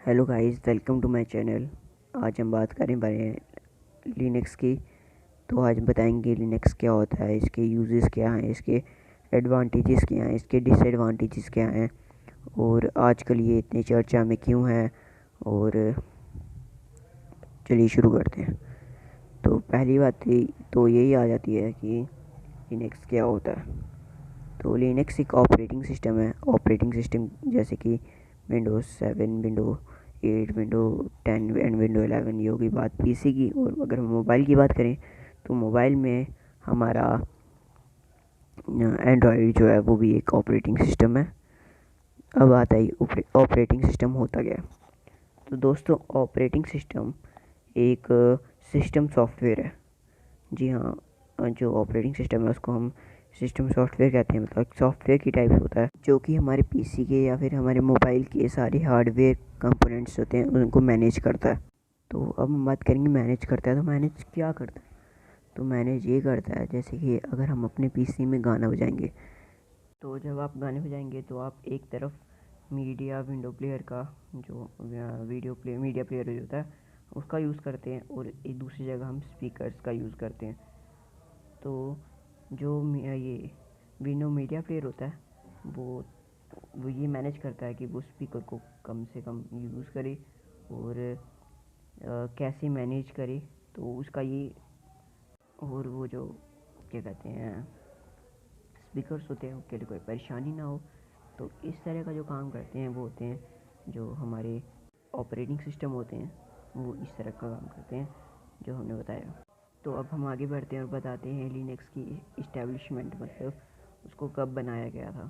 Hello guys, welcome to my channel. आज हम बात करें लिनक्स की। तो आज हम बताएंगे लिनक्स क्या होता है, इसके यूजेस क्या हैं, इसके एडवांटेजेस क्या हैं, इसके डिसएडवांटेजेस क्या हैं और आजकल ये इतनी चर्चा में क्यों है। और चलिए शुरू करते हैं। तो पहली बात तो यही आ जाती है कि लिनक्स क्या होता है। तो लिनक्स एक ऑपरेटिंग सिस्टम है। ऑपरेटिंग सिस्टम जैसे कि Windows 7, window 8, window 10 and window 11, ये होगी बात पीसी की। और अगर हम मोबाइल की बात करें तो मोबाइल में हमारा एंड्रॉयड जो है वो भी एक ऑपरेटिंग सिस्टम है। अब आता है ऑपरेटिंग सिस्टम होता क्या है। तो दोस्तों, ऑपरेटिंग सिस्टम एक सिस्टम सॉफ्टवेयर है। जी हाँ, जो ऑपरेटिंग सिस्टम है उसको हम सिस्टम सॉफ्टवेयर कहते हैं। मतलब सॉफ्टवेयर की टाइप होता है जो कि हमारे पीसी के या फिर हमारे मोबाइल के सारे हार्डवेयर कंपोनेंट्स होते हैं उनको मैनेज करता है। तो अब हम बात करेंगे मैनेज करता है। तो मैनेज क्या करता है? तो मैनेज ये करता है, जैसे कि अगर हम अपने पीसी में गाना बजाएंगे, तो जब आप गाने बजाएंगे तो आप एक तरफ विंडो प्लेयर का जो मीडिया प्लेयर होता है उसका यूज़ करते हैं, और एक दूसरी जगह हम स्पीकर्स का यूज़ करते हैं। तो जो ये विंडो मीडिया प्लेयर होता है वो ये मैनेज करता है कि वो स्पीकर को कम से कम यूज़ करे और कैसे मैनेज करे। तो उसका ये, और वो जो क्या कहते हैं स्पीकर्स होते हैं उनके लिए कोई परेशानी ना हो। तो इस तरह का जो काम करते हैं वो होते हैं जो हमारे ऑपरेटिंग सिस्टम होते हैं, वो इस तरह का काम करते हैं जो हमने बताया। तो अब हम आगे बढ़ते हैं और बताते हैं लिनक्स की इस्टेब्लिशमेंट, मतलब उसको कब बनाया गया था।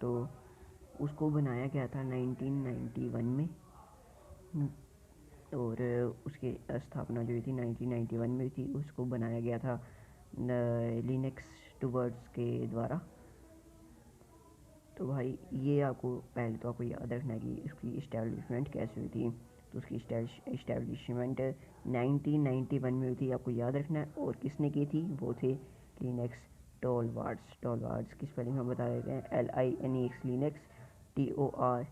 तो उसको बनाया गया था 1991 में, और उसकी स्थापना जो थी 1991 में थी। उसको बनाया गया था लिनक्स टूवर्ड्स के द्वारा। तो भाई ये आपको पहले तो आपको याद रखना है कि इसकी इस्टेब्लिशमेंट कैसे हुई थी। तो उसकी इस्टेब्लिशमेंट 1991 में हुई थी, आपको याद रखना है। और किसने की थी? वो थे लिनक्स टॉलवार्ड्स की स्पेलिंग हम बता देते हैं, LINEX, लिनक्स TORWALDS।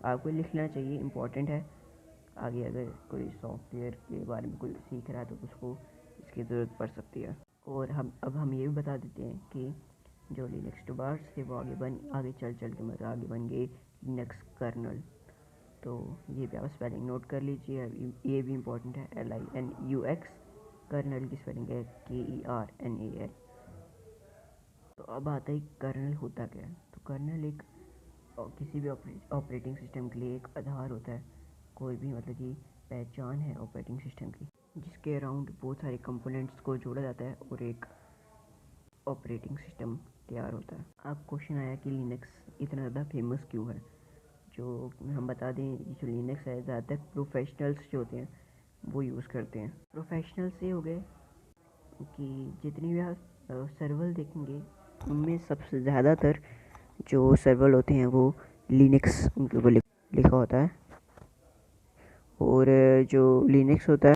आपको लिख लेना चाहिए, इम्पोर्टेंट है। आगे अगर कोई सॉफ्टवेयर के बारे में कोई सीख रहा है तो उसको इसकी ज़रूरत पड़ सकती है। और हम ये भी बता देते हैं कि जो लिनक्स टूवर्ड्स थे वो आगे चल के मतलब आगे बन गए लिनक्स कर्नल। तो ये भी आप स्पेलिंग नोट कर लीजिए, ये भी इम्पोर्टेंट है। LINUX, कर्नल की स्पेलिंग है KERNAL। तो अब आता है कर्नल होता क्या है। तो कर्नल एक किसी भी ऑपरेटिंग सिस्टम के लिए एक आधार होता है, कोई भी मतलब कि पहचान है ऑपरेटिंग सिस्टम की, जिसके अराउंड बहुत सारे कंपोनेंट्स को जोड़ा जाता है और एक ऑपरेटिंग सिस्टम तैयार होता है। अब क्वेश्चन आया कि लिनक्स इतना ज़्यादा फेमस क्यों है। जो हम बता दें, जो लिनक्स है ज़्यादातर प्रोफेशनल्स जो होते हैं वो यूज़ करते हैं। प्रोफेशनल्स ये हो गए कि जितनी भी आप सर्वर देखेंगे उनमें सबसे ज़्यादातर जो सर्वर होते हैं वो लिनक्स उनके ऊपर लिखा होता है। और जो लिनक्स होता है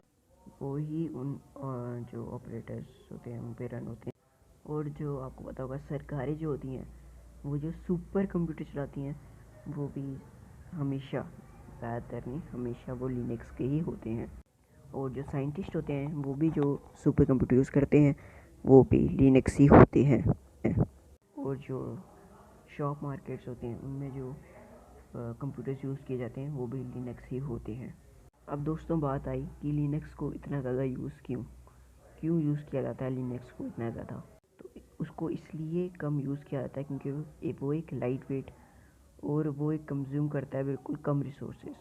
वो ही उन जो ऑपरेटर्स होते हैं उन पे रन होते हैं। और जो आपको पता होगा सरकारें जो होती हैं वो जो सुपर कंप्यूटर चलाती हैं वो भी हमेशा, ज़्यादातर नहीं, हमेशा वो लिनक्स के ही होते हैं। और जो साइंटिस्ट होते हैं वो भी जो सुपर कंप्यूटर यूज़ करते हैं वो भी लिनक्स ही होते हैं। और जो शॉप मार्केट्स होते हैं उनमें जो कंप्यूटर्स यूज़ किए जाते हैं वो भी लिनक्स ही होते हैं। अब दोस्तों बात आई कि लिनक्स को इतना ज़्यादा यूज़ क्यों यूज़ किया जाता है लिनक्स को इतना ज़्यादा। तो उसको इसलिए कम यूज़ किया जाता है क्योंकि वो एक लाइट वेट, और वो एक कंज्यूम करता है बिल्कुल कम रिसोर्सेज,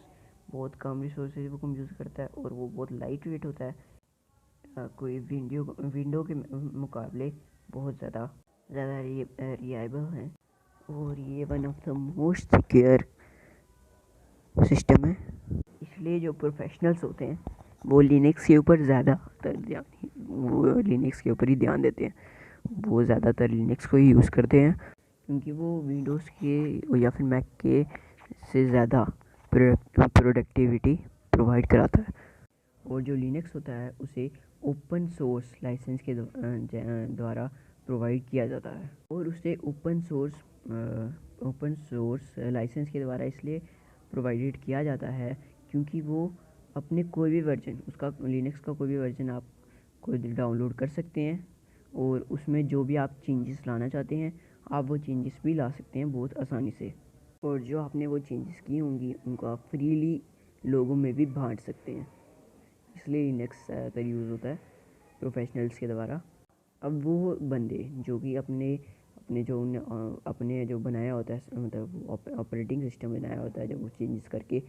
बहुत कम रिसोर्सेज वो कंज्यूम करता है, और वो बहुत लाइट वेट होता है। कोई विंडो के मुकाबले बहुत ज़्यादा रिलायबल है। और ये one of the most secure system है। इसलिए जो प्रोफेशनल्स होते हैं वो लिनक्स के ऊपर लिनक्स के ऊपर ही ध्यान देते हैं। वो ज़्यादातर लिनक्स को ही यूज़ करते हैं क्योंकि वो विंडोज़ के या फिर मैक के से ज़्यादा प्रोडक्टिविटी प्रोवाइड कराता है। और जो लिनक्स होता है उसे ओपन सोर्स लाइसेंस के द्वारा प्रोवाइड किया जाता है और उसे ओपन सोर्स लाइसेंस के द्वारा इसलिए प्रोवाइडेड किया जाता है क्योंकि वो अपने कोई भी वर्जन उसका लिनक्स का कोई भी वर्जन आप खुद डाउनलोड कर सकते हैं और उसमें जो भी आप चेंजेस लाना चाहते हैं आप वो चेंजेस भी ला सकते हैं बहुत आसानी से। और जो आपने वो चेंजेस की होंगी उनको आप फ्रीली लोगों में भी बांट सकते हैं, इसलिए लिनक्स ज़्यादातर यूज़ होता है प्रोफेशनल्स के द्वारा। अब वो बंदे जो कि अपने जो बनाया होता है, मतलब ऑपरेटिंग सिस्टम बनाया होता है, जब वो चेंजेस करके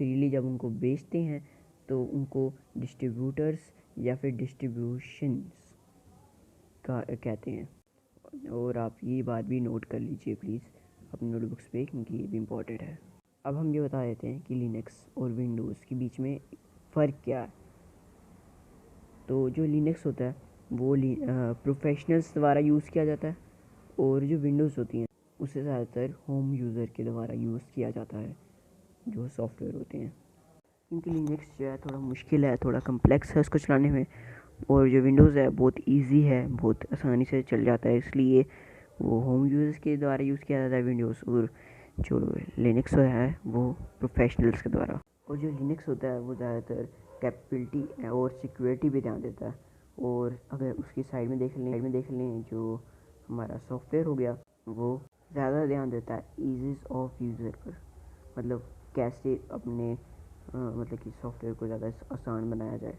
फ्रीली जब उनको बेचते हैं तो उनको डिस्ट्रीब्यूटर्स या फिर डिस्ट्रीब्यूशंस का कहते हैं। और आप ये बात भी नोट कर लीजिए प्लीज़ अपने नोटबुक्स पे, क्योंकि ये भी इम्पोर्टेंट है। अब हम ये बता देते हैं कि लिनक्स और विंडोज़ के बीच में फ़र्क क्या है। तो जो लिनक्स होता है वो प्रोफेशनल्स द्वारा यूज़ किया जाता है और जो विंडोज़ होती हैं उसे ज़्यादातर होम यूज़र के द्वारा यूज़ किया जाता है, जो सॉफ्टवेयर होते हैं। क्योंकि लिनक्स जो है थोड़ा मुश्किल है, थोड़ा कम्प्लेक्स है उसको चलाने में, और जो विंडोज़ है बहुत इजी है, बहुत आसानी से चल जाता है, इसलिए वो होम यूज़र्स के द्वारा यूज़ किया जाता है विंडोज़। और जो लिनक्स है वो प्रोफेशनल्स के द्वारा। और जो लिनक्स होता है वो ज़्यादातर कैपेबिलिटी और सिक्योरिटी पे ध्यान देता है। और अगर उसकी साइड में देख लें जो हमारा सॉफ्टवेयर हो गया वो ज़्यादा ध्यान देता है ईज़ ऑफ यूज़र पर, मतलब कैसे अपने मतलब कि सॉफ्टवेयर को ज़्यादा आसान बनाया जाए।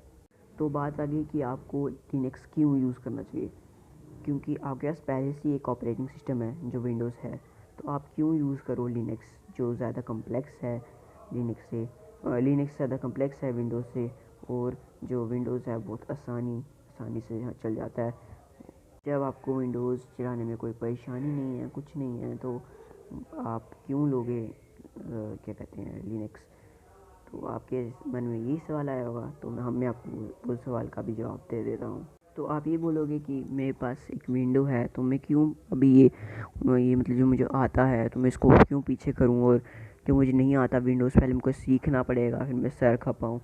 तो बात आ गई कि आपको लिनक्स क्यों यूज़ करना चाहिए, क्योंकि आपके पास पहले से एक ऑपरेटिंग सिस्टम है जो विंडोज़ है, तो आप क्यों यूज़ करो लिनक्स जो ज़्यादा कम्प्लेक्स है लिनक्स ज़्यादा कम्प्लेक्स है विंडोज़ से, और जो विंडोज़ है बहुत आसानी से चल जाता है। जब आपको विंडोज़ चलाने में कोई परेशानी नहीं है, कुछ नहीं है, तो आप क्यों लोगे क्या कहते हैं लिनक्स। तो आपके मन में यही सवाल आया होगा, तो मैं आपको उस सवाल का भी जवाब दे देता हूँ। तो आप ये बोलोगे कि मेरे पास एक विंडो है तो मैं क्यों अभी ये मतलब जो मुझे आता है तो मैं इसको क्यों पीछे करूँ, और जो मुझे नहीं आता विंडोज़ पहले मुझको सीखना पड़ेगा, फिर मैं सर खपाऊँ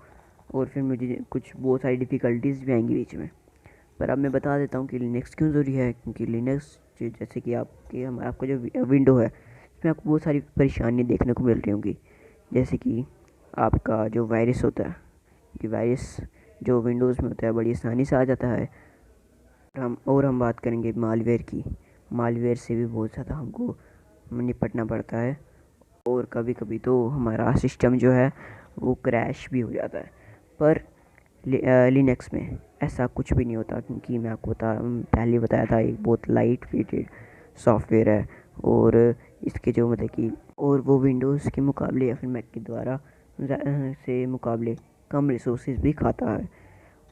और फिर मुझे कुछ बहुत सारी डिफ़िकल्टीज़ भी आएंगी बीच में। पर अब मैं बता देता हूँ कि लिनक्स क्यों ज़रूरी है। क्योंकि लिनक्स जैसे कि आपका जो विंडो है इसमें आपको बहुत सारी परेशानियाँ देखने को मिल रही होंगी, जैसे कि आपका जो वायरस होता है, कि वायरस जो विंडोज़ में होता है बड़ी आसानी से आ जाता है। हम बात करेंगे मालवेयर की। मालवेयर से भी बहुत ज़्यादा हमको निपटना पड़ता है, और कभी कभी तो हमारा सिस्टम जो है वो क्रैश भी हो जाता है। पर लिनक्स में ऐसा कुछ भी नहीं होता, क्योंकि मैं आपको पहले बताया था एक बहुत लाइट वेटेड सॉफ्टवेयर है, और इसके जो मतलब कि और वो विंडोज़ के मुकाबले या फिर मैक के द्वारा से मुकाबले कम रिसोर्सेज भी खाता है।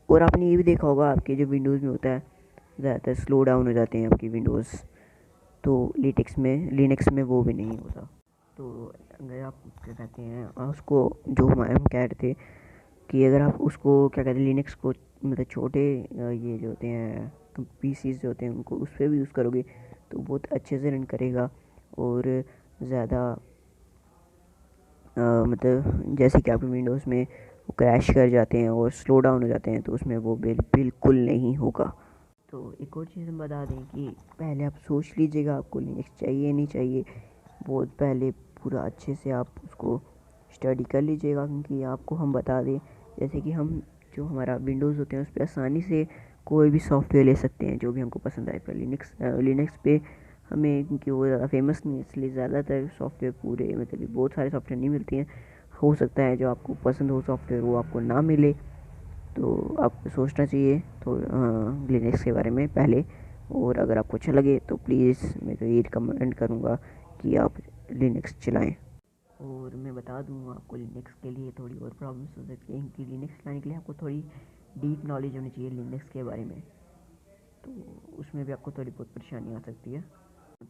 और आपने ये भी देखा होगा आपके जो विंडोज़ में होता है ज़्यादातर स्लो डाउन हो जाते हैं आपकी विंडोज़, तो लिनक्स में वो भी नहीं होता। तो अगर आप क्या कहते हैं उसको जो हम कह रहे थे कि अगर आप उसको क्या कहते हैं लिनक्स को मतलब छोटे ये जो होते हैं पीसीज जो होते हैं उनको उस पर भी यूज़ करोगे तो बहुत अच्छे से रन करेगा। और ज़्यादा मतलब जैसे कि आपके विंडोज़ में वो क्रैश कर जाते हैं और स्लो डाउन हो जाते हैं, तो उसमें वो बिल्कुल नहीं होगा। तो एक और चीज़ हम बता दें कि पहले आप सोच लीजिएगा आपको लिनक्स चाहिए नहीं चाहिए, बहुत पहले पूरा अच्छे से आप उसको स्टडी कर लीजिएगा। क्योंकि आपको हम बता दें जैसे कि हम जो हमारा विंडोज़ होते हैं उस पर आसानी से कोई भी सॉफ्टवेयर ले सकते हैं जो भी हमको पसंद आए। पर लिनक्स पे हमें, क्योंकि वो ज़्यादा फेमस नहीं है, इसलिए ज़्यादातर सॉफ्टवेयर पूरे मतलब बहुत सारे सॉफ्टवेयर नहीं मिलते हैं। हो सकता है जो आपको पसंद हो सॉफ्टवेयर वो आपको ना मिले, तो आपको सोचना चाहिए तो लिनक्स के बारे में पहले। और अगर आपको अच्छा लगे तो प्लीज़ मैं तो ये रिकमेंड करूँगा कि आप लिनक्स चलाएं। और मैं बता दूँ आपको लिनक्स के लिए थोड़ी और प्रॉब्लम्स हो सकती हैं, कि लिनक्स चलाने के लिए आपको थोड़ी डीप नॉलेज होनी चाहिए लिनक्स के बारे में, तो उसमें भी आपको थोड़ी बहुत परेशानी आ सकती है।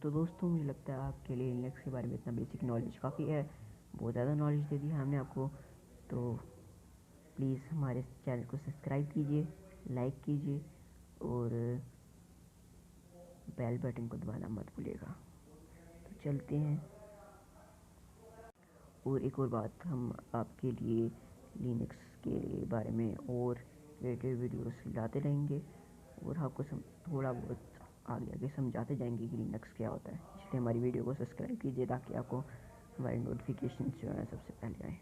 तो दोस्तों मुझे लगता है आपके लिए लिनक्स के बारे में इतना बेसिक नॉलेज काफ़ी है, बहुत ज़्यादा नॉलेज दे दी है हमने आपको। तो प्लीज़ हमारे चैनल को सब्सक्राइब कीजिए, लाइक कीजिए और बेल बटन को दबाना मत भूलिएगा। तो चलते हैं, और एक और बात, हम आपके लिए लिनक्स के बारे में और रिलेटेड वीडियोस लाते रहेंगे और आपको थोड़ा बहुत आगे आगे समझाते जाएंगे कि लिनक्स क्या होता है। इसलिए हमारी वीडियो को सब्सक्राइब कीजिए ताकि आपको हमारे नोटिफिकेशन जो है सबसे पहले आए।